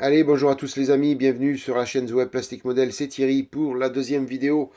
Allez, bonjour à tous les amis, bienvenue sur la chaîne The Web Plastic Model, c'est Thierry pour la deuxième vidéo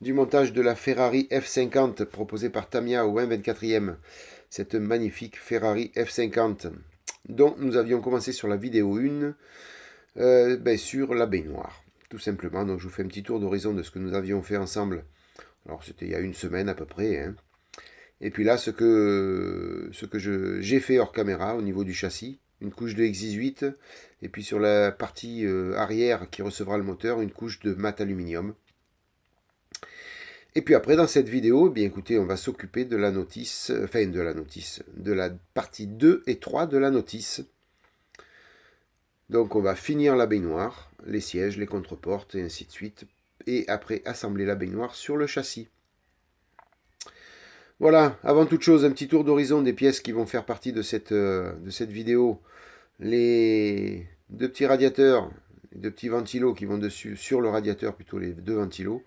du montage de la Ferrari F50 proposée par Tamiya au 1/24e. Cette magnifique Ferrari F50 dont nous avions commencé sur la vidéo 1 sur la baignoire, tout simplement. Donc je vous fais un petit tour d'horizon de ce que nous avions fait ensemble. Alors c'était il y a une semaine à peu près, hein. Et puis là, j'ai fait hors caméra au niveau du châssis, une couche de X18, et puis sur la partie arrière qui recevra le moteur, une couche de mat aluminium. Et puis après, dans cette vidéo, bien écoutez, on va s'occuper de la notice, de la partie 2 et 3 de la notice. Donc on va finir la baignoire, les sièges, les contreportes et ainsi de suite, et après assembler la baignoire sur le châssis. Voilà, avant toute chose, un petit tour d'horizon des pièces qui vont faire partie de cette vidéo. Les deux petits radiateurs, les deux petits ventilos qui vont dessus, sur le radiateur plutôt, les deux ventilos.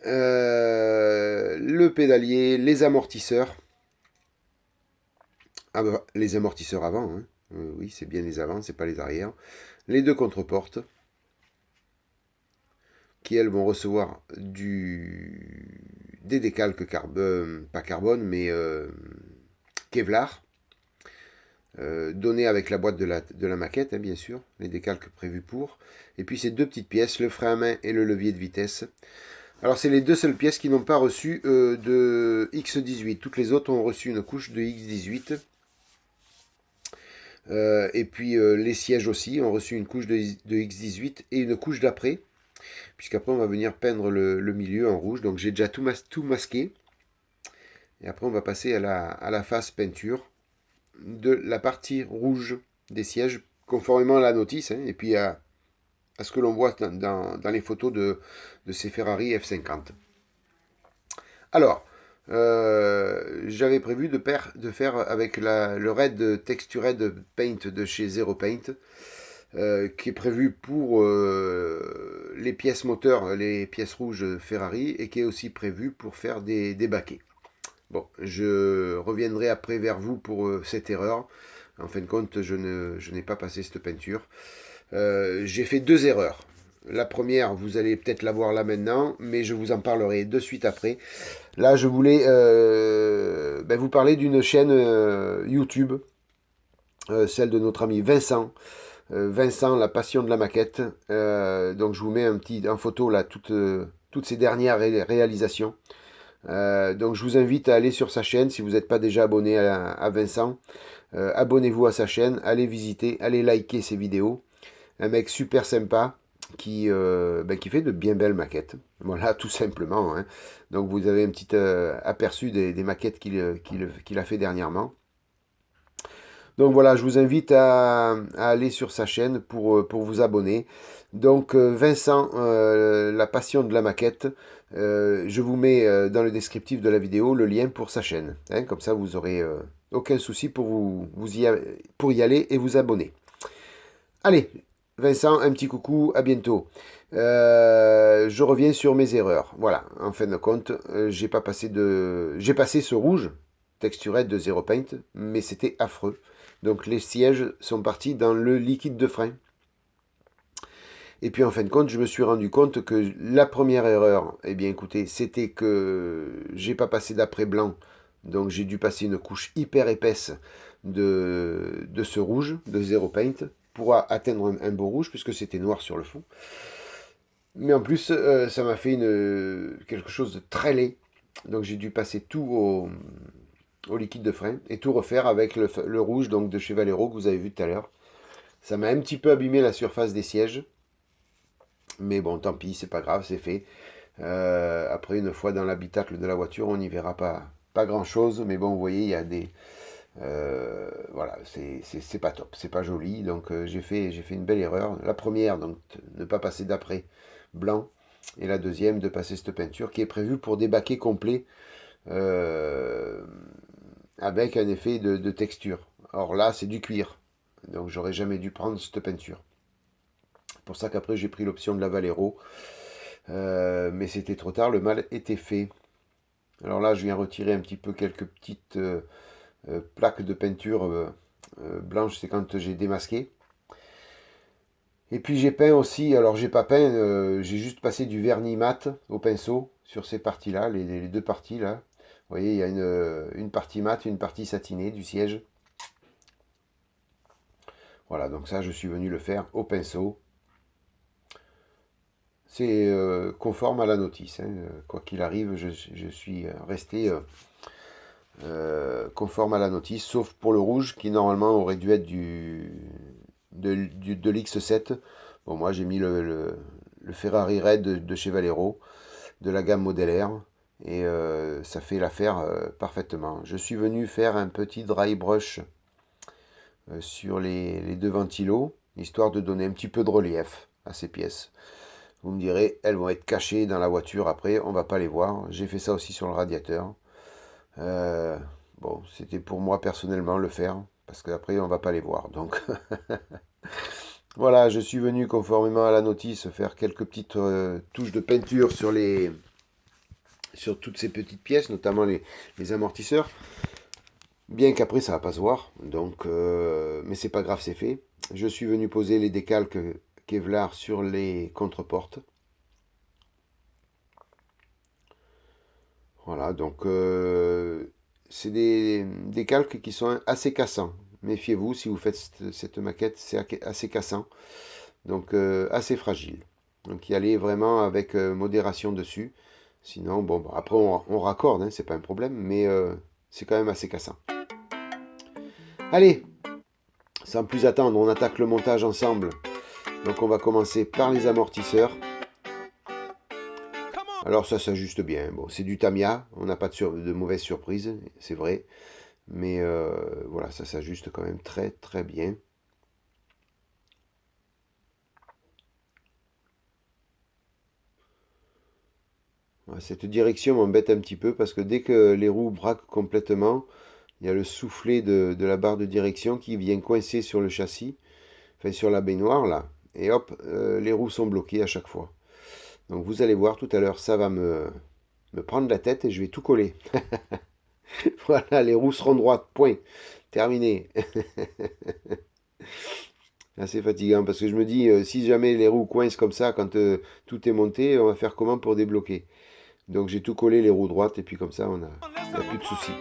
Le pédalier, les amortisseurs. Ah bah, les amortisseurs avant, hein. Oui, c'est bien les avant, c'est pas les arrière. Les deux contreportes, qui elles vont recevoir des décalques pas carbone, mais Kevlar, donné avec la boîte de la maquette, hein, bien sûr, les décalques prévus pour. Et puis ces deux petites pièces, le frein à main et le levier de vitesse. Alors c'est les deux seules pièces qui n'ont pas reçu de X18. Toutes les autres ont reçu une couche de X18. Et puis les sièges aussi ont reçu une couche de X18 et une couche d'après. Puisqu'après on va venir peindre le milieu en rouge. Donc j'ai déjà tout masqué. Et après on va passer à la face peinture de la partie rouge des sièges, conformément à la notice, hein, et puis à ce que l'on voit dans les photos de ces Ferrari F50. Alors, j'avais prévu de faire avec le Red Textured Paint de chez Zero Paint, qui est prévu pour les pièces moteurs, les pièces rouges Ferrari, et qui est aussi prévu pour faire des baquets. Bon, je reviendrai après vers vous pour cette erreur. En fin de compte, je n'ai pas passé cette peinture. J'ai fait deux erreurs. La première, vous allez peut-être la voir là maintenant, mais je vous en parlerai de suite après. Là, je voulais vous parler d'une chaîne YouTube, celle de notre ami Vincent. Vincent, la passion de la maquette. Donc, je vous mets en photo là toutes ces dernières réalisations. Donc je vous invite à aller sur sa chaîne si vous n'êtes pas déjà abonné à Vincent. Abonnez-vous à sa chaîne, allez visiter, allez liker ses vidéos. Un mec super sympa qui fait de bien belles maquettes. Voilà, tout simplement, hein. Donc vous avez un petit aperçu des maquettes qu'il a fait dernièrement. Donc voilà, je vous invite à aller sur sa chaîne pour vous abonner. Donc Vincent, la passion de la maquette, je vous mets dans le descriptif de la vidéo le lien pour sa chaîne, hein. Comme ça vous aurez aucun souci pour y aller et vous abonner. Allez, Vincent, un petit coucou, à bientôt. Je reviens sur mes erreurs. Voilà, en fin de compte, j'ai passé ce rouge texturé de Zero Paint, mais c'était affreux. Donc les sièges sont partis dans le liquide de frein. Et puis en fin de compte, je me suis rendu compte que la première erreur, eh bien écoutez, c'était que j'ai pas passé d'après blanc. Donc j'ai dû passer une couche hyper épaisse de ce rouge, de Zero Paint, pour atteindre un beau rouge, puisque c'était noir sur le fond. Mais en plus, ça m'a fait quelque chose de très laid. Donc j'ai dû passer tout au liquide de frein et tout refaire avec le rouge donc de chez Valero que vous avez vu tout à l'heure. Ça m'a un petit peu abîmé la surface des sièges. Mais bon, tant pis, c'est pas grave, c'est fait. Après, une fois dans l'habitacle de la voiture, on n'y verra pas grand-chose. Mais bon, vous voyez, il y a des... voilà, c'est pas top, c'est pas joli. Donc j'ai fait une belle erreur. La première, donc ne pas passer d'après blanc. Et la deuxième, de passer cette peinture qui est prévue pour des baquets complets euh, avec un effet de texture. Or là, c'est du cuir. Donc j'aurais jamais dû prendre cette peinture. C'est pour ça qu'après j'ai pris l'option de la Valero. Mais c'était trop tard, le mal était fait. Alors là, je viens retirer un petit peu quelques petites plaques de peinture blanche, c'est quand j'ai démasqué. Et puis j'ai peint aussi, alors j'ai pas peint, j'ai juste passé du vernis mat au pinceau sur ces parties-là, les deux parties là. Vous voyez, il y a une partie mat, une partie satinée du siège. Voilà, donc ça je suis venu le faire au pinceau. C'est conforme à la notice, hein. Quoi qu'il arrive, je suis resté conforme à la notice, sauf pour le rouge qui normalement aurait dû être de l'X7. Bon, moi j'ai mis le Ferrari Red de chez Valero, de la gamme Model R, et ça fait l'affaire parfaitement. Je suis venu faire un petit dry brush sur les deux ventilos, histoire de donner un petit peu de relief à ces pièces. Vous me direz, elles vont être cachées dans la voiture après, on va pas les voir. J'ai fait ça aussi sur le radiateur. Euh, bon, c'était pour moi personnellement le faire, parce qu'après on va pas les voir. Donc voilà, je suis venu conformément à la notice faire quelques petites touches de peinture sur toutes ces petites pièces, notamment les amortisseurs. Bien qu'après ça va pas se voir, donc mais c'est pas grave, c'est fait. Je suis venu poser les décalques Kevlar sur les contreportes. Voilà, donc c'est des calques qui sont assez cassants. Méfiez-vous si vous faites cette maquette, c'est assez cassant, donc assez fragile. Donc y aller vraiment avec modération dessus. Sinon, bon, après on raccorde, hein, c'est pas un problème, mais c'est quand même assez cassant. Allez, sans plus attendre, on attaque le montage ensemble. Donc on va commencer par les amortisseurs. Alors ça s'ajuste bien. Bon, c'est du Tamiya, on n'a pas de mauvaise surprise, c'est vrai. Mais voilà, ça s'ajuste quand même très très bien. Voilà, cette direction m'embête un petit peu parce que dès que les roues braquent complètement, il y a le soufflet de la barre de direction qui vient coincer sur le châssis, enfin sur la baignoire là. Et hop, les roues sont bloquées à chaque fois. Donc vous allez voir tout à l'heure, ça va me prendre la tête et je vais tout coller. Voilà, les roues seront droites, point. Terminé. Assez fatigant parce que je me dis, si jamais les roues coincent comme ça quand tout est monté, on va faire comment pour débloquer? Donc j'ai tout collé les roues droites et puis comme ça on a plus de soucis.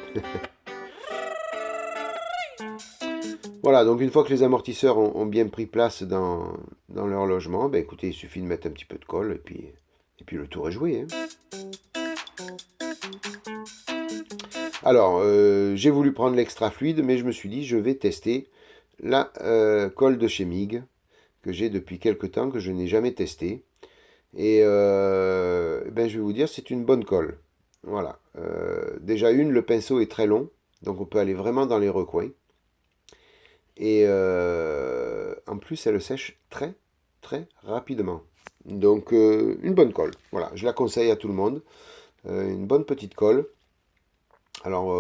Voilà, donc une fois que les amortisseurs ont bien pris place dans leur logement, ben écoutez, il suffit de mettre un petit peu de colle et puis le tour est joué, hein. Alors, j'ai voulu prendre l'extra fluide, mais je me suis dit, je vais tester la colle de chez MIG, que j'ai depuis quelques temps, que je n'ai jamais testé. Et ben, je vais vous dire, c'est une bonne colle. Voilà. Déjà le pinceau est très long, donc on peut aller vraiment dans les recoins. Et en plus, elle sèche très, très rapidement. Donc, une bonne colle. Voilà, je la conseille à tout le monde. Une bonne petite colle. Alors,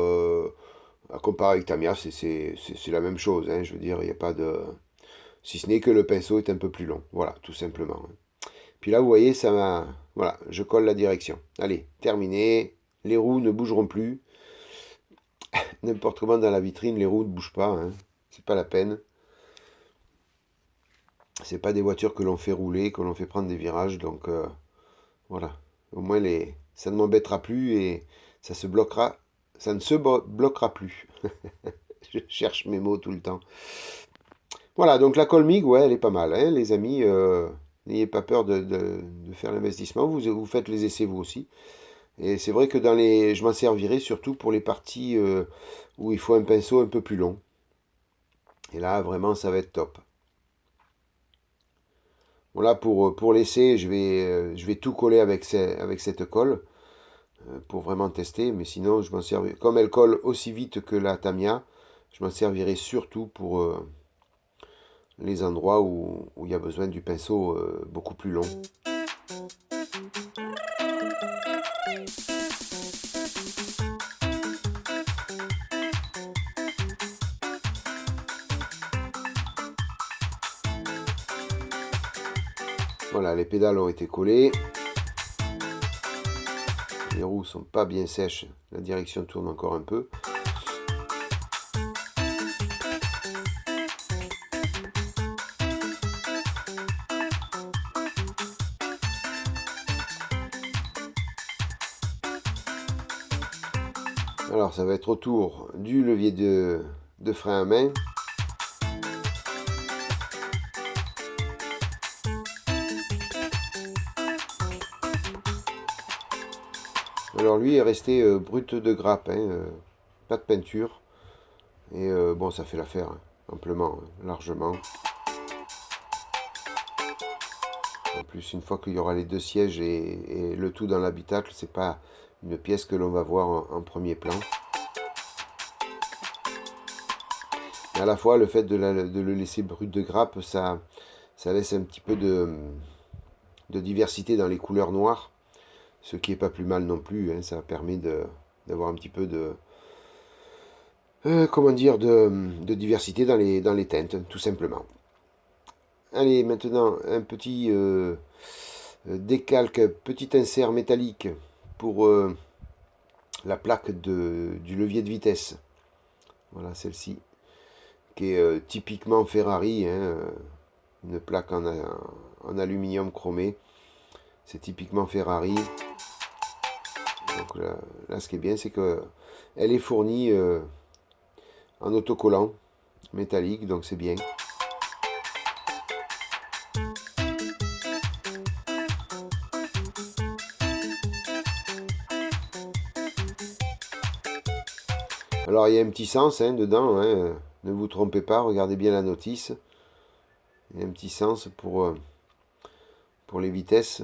à comparer avec Tamiya, c'est la même chose, hein, je veux dire, il n'y a pas de... Si ce n'est que le pinceau est un peu plus long. Voilà, tout simplement. Puis là, vous voyez, ça m'a... Voilà, je colle la direction. Allez, terminé. Les roues ne bougeront plus. N'importe comment dans la vitrine, les roues ne bougent pas, hein. C'est pas la peine. C'est pas des voitures que l'on fait rouler, que l'on fait prendre des virages. Donc, voilà. Au moins, ça ne m'embêtera plus et ça se bloquera. Ça ne se bloquera plus. Je cherche mes mots tout le temps. Voilà, donc la colle MIG, ouais, elle est pas mal, hein, les amis. N'ayez pas peur de faire l'investissement. Vous faites les essais vous aussi. Et c'est vrai que je m'en servirai surtout pour les parties où il faut un pinceau un peu plus long. Et là, vraiment, ça va être top. Bon, là, pour l'essai, je vais tout coller avec cette colle pour vraiment tester. Mais sinon, je m'en servirai. Comme elle colle aussi vite que la Tamiya, je m'en servirai surtout pour les endroits où il y a besoin du pinceau beaucoup plus long. Voilà, les pédales ont été collées. Les roues sont pas bien sèches. La direction tourne encore un peu. Alors ça va être autour du levier de frein à main. Alors lui est resté brut de grappe, hein, pas de peinture. Et bon, ça fait l'affaire, hein, amplement, hein, largement. En plus, une fois qu'il y aura les 2 sièges et le tout dans l'habitacle, c'est pas une pièce que l'on va voir en premier plan. Et à la fois, le fait de le laisser brut de grappe, ça laisse un petit peu de diversité dans les couleurs noires, ce qui est pas plus mal non plus, hein, ça permet d'avoir un petit peu de comment dire, de diversité dans les teintes, tout simplement. Allez, maintenant, un petit décalque, petit insert métallique pour la plaque du levier de vitesse. Voilà, celle-ci, qui est typiquement Ferrari, hein, une plaque en aluminium chromé. C'est typiquement Ferrari. Donc là, ce qui est bien, c'est que elle est fournie en autocollant métallique, donc c'est bien. Alors il y a un petit sens, hein, dedans, hein, ne vous trompez pas, regardez bien la notice. Il y a un petit sens pour les vitesses.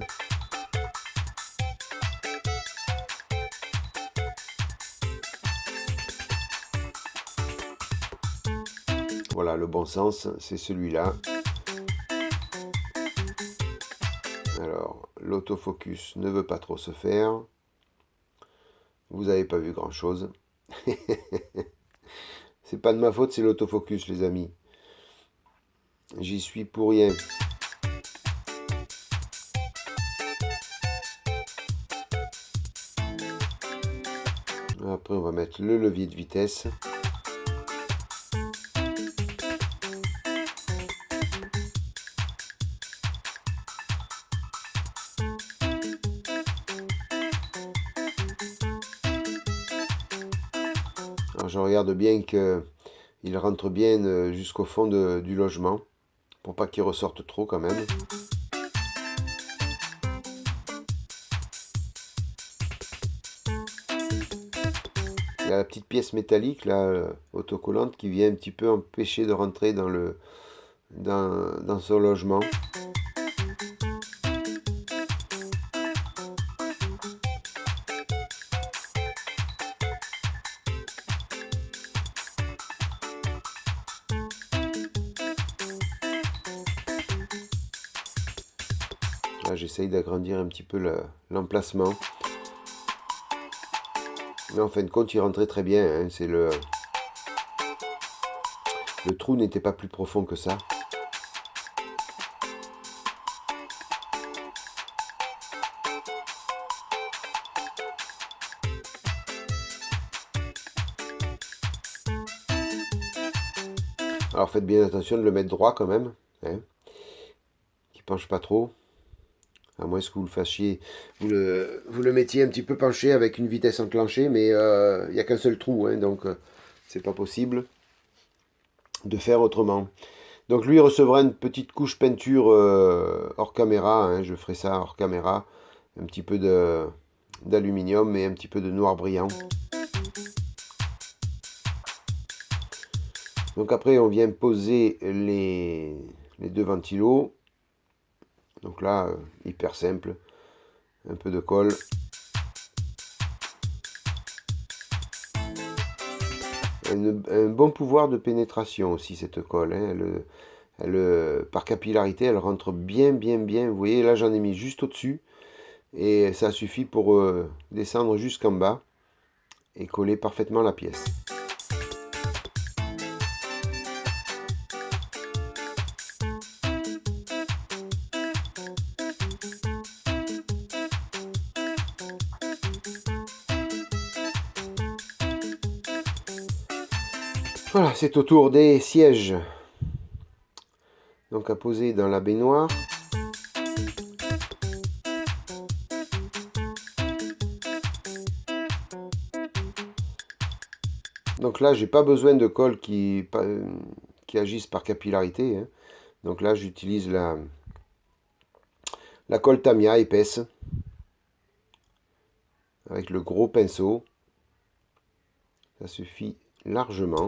Voilà, le bon sens, c'est celui-là. Alors, l'autofocus ne veut pas trop se faire. Vous n'avez pas vu grand-chose. C'est pas de ma faute, c'est l'autofocus, les amis. J'y suis pour rien. Après, on va mettre le levier de vitesse. Alors, je regarde bien qu'il rentre bien jusqu'au fond du logement, pour pas qu'il ressorte trop quand même. Il y a la petite pièce métallique là, autocollante, qui vient un petit peu empêcher de rentrer dans son logement. Là, j'essaye d'agrandir un petit peu l'emplacement. Mais en fin de compte, il rentrait très bien, hein. Le trou n'était pas plus profond que ça. Alors faites bien attention de le mettre droit quand même, hein, qu'il ne penche pas trop. À moins que vous le fassiez, vous le mettiez un petit peu penché avec une vitesse enclenchée, mais il n'y a qu'un seul trou, hein, donc c'est pas possible de faire autrement. Donc lui recevra une petite couche peinture hors caméra, hein, je ferai ça hors caméra, un petit peu d'aluminium et un petit peu de noir brillant. Donc après on vient poser les 2 ventilos. Donc là, hyper simple, un peu de colle. Un bon pouvoir de pénétration aussi cette colle, hein. Par capillarité, elle rentre bien. Vous voyez, là j'en ai mis juste au-dessus. Et ça suffit pour descendre jusqu'en bas et coller parfaitement la pièce. Voilà, c'est au tour des sièges. Donc à poser dans la baignoire. Donc là, j'ai pas besoin de colle qui agissent par capillarité, hein. Donc là, j'utilise la colle Tamiya épaisse avec le gros pinceau. Ça suffit largement.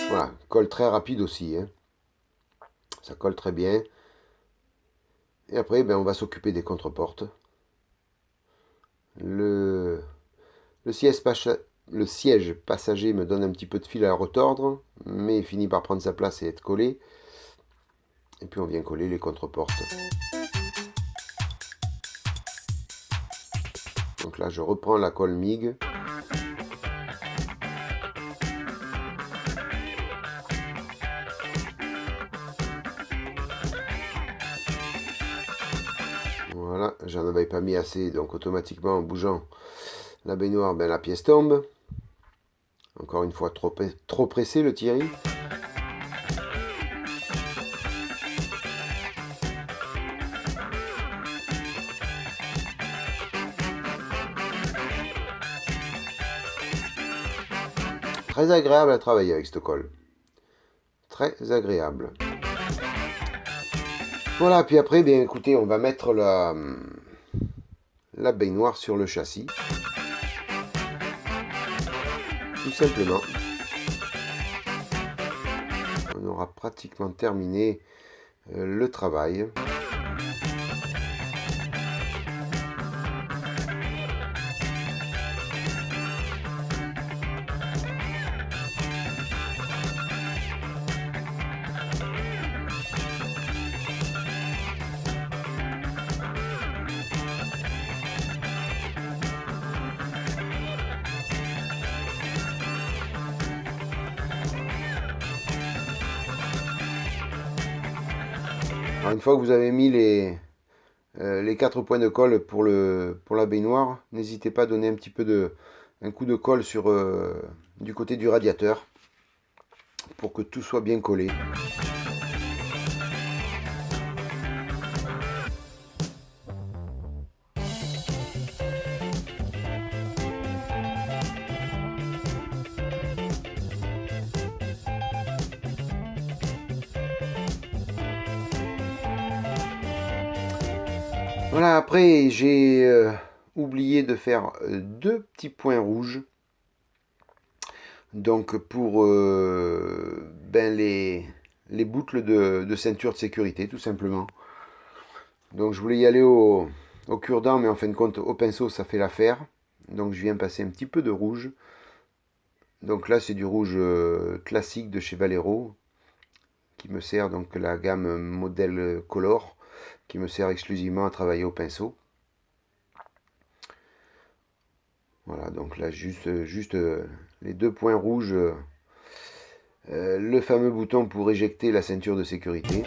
Voilà, colle très rapide aussi, hein. Ça colle très bien. Et après, ben, on va s'occuper des contreportes. Le siège passager me donne un petit peu de fil à retordre, mais il finit par prendre sa place et être collé. Et puis on vient coller les contreportes. Donc là, je reprends la colle MIG. Voilà, j'en avais pas mis assez, donc automatiquement en bougeant la baignoire, ben, la pièce tombe. Encore une fois, trop pressé le Thierry. Très agréable à travailler avec cette colle. Très agréable. Voilà, puis après, bien écoutez, on va mettre la baignoire sur le châssis. Tout simplement. On aura pratiquement terminé le travail. Alors une fois que vous avez mis les 4 points de colle pour la baignoire, n'hésitez pas à donner un coup de colle du côté du radiateur pour que tout soit bien collé. Voilà, après j'ai oublié de faire 2 petits points rouges. Donc pour ben les boucles de ceinture de sécurité, tout simplement. Donc je voulais y aller au cure-dent, mais en fin de compte au pinceau ça fait l'affaire. Donc je viens passer un petit peu de rouge. Donc là c'est du rouge classique de chez Valero, qui me sert, donc la gamme modèle Color, qui me sert exclusivement à travailler au pinceau. Voilà, donc là juste les 2 points rouges, le fameux bouton pour éjecter la ceinture de sécurité.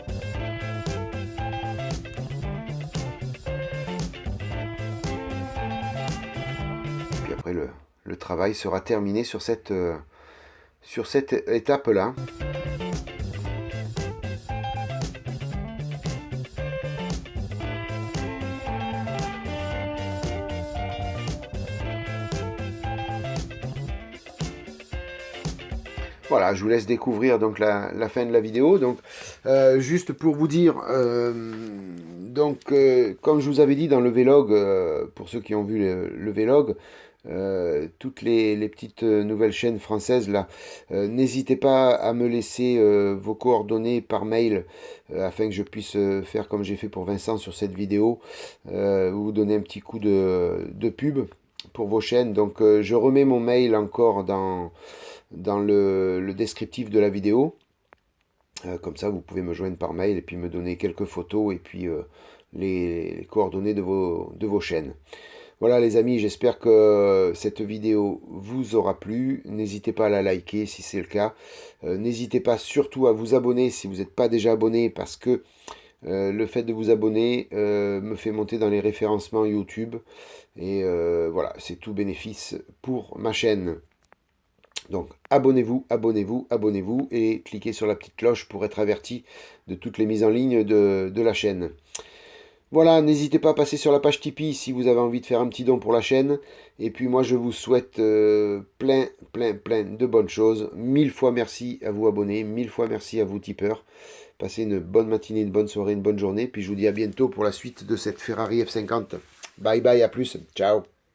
Puis après le travail sera terminé sur cette étape-là. Voilà, je vous laisse découvrir donc la fin de la vidéo. Donc, juste pour vous dire, comme je vous avais dit dans le vlog, pour ceux qui ont vu le vlog, toutes les petites nouvelles chaînes françaises là, n'hésitez pas à me laisser vos coordonnées par mail afin que je puisse faire comme j'ai fait pour Vincent sur cette vidéo, vous donner un petit coup de pub pour vos chaînes. Donc je remets mon mail encore dans le descriptif de la vidéo. Comme ça vous pouvez me joindre par mail et puis me donner quelques photos et puis les coordonnées de vos chaînes. Voilà les amis, j'espère que cette vidéo vous aura plu. N'hésitez pas à la liker si c'est le cas. N'hésitez pas surtout à vous abonner si vous n'êtes pas déjà abonné, parce que Le fait de vous abonner me fait monter dans les référencements YouTube. Et voilà, c'est tout bénéfice pour ma chaîne. Donc abonnez-vous, abonnez-vous, abonnez-vous et cliquez sur la petite cloche pour être averti de toutes les mises en ligne de la chaîne. Voilà, n'hésitez pas à passer sur la page Tipeee si vous avez envie de faire un petit don pour la chaîne. Et puis moi je vous souhaite plein de bonnes choses. 1000 fois merci à vous abonnés, 1000 fois merci à vous tipeurs. Passez une bonne matinée, une bonne soirée, une bonne journée. Puis je vous dis à bientôt pour la suite de cette Ferrari F50. Bye bye, à plus, ciao.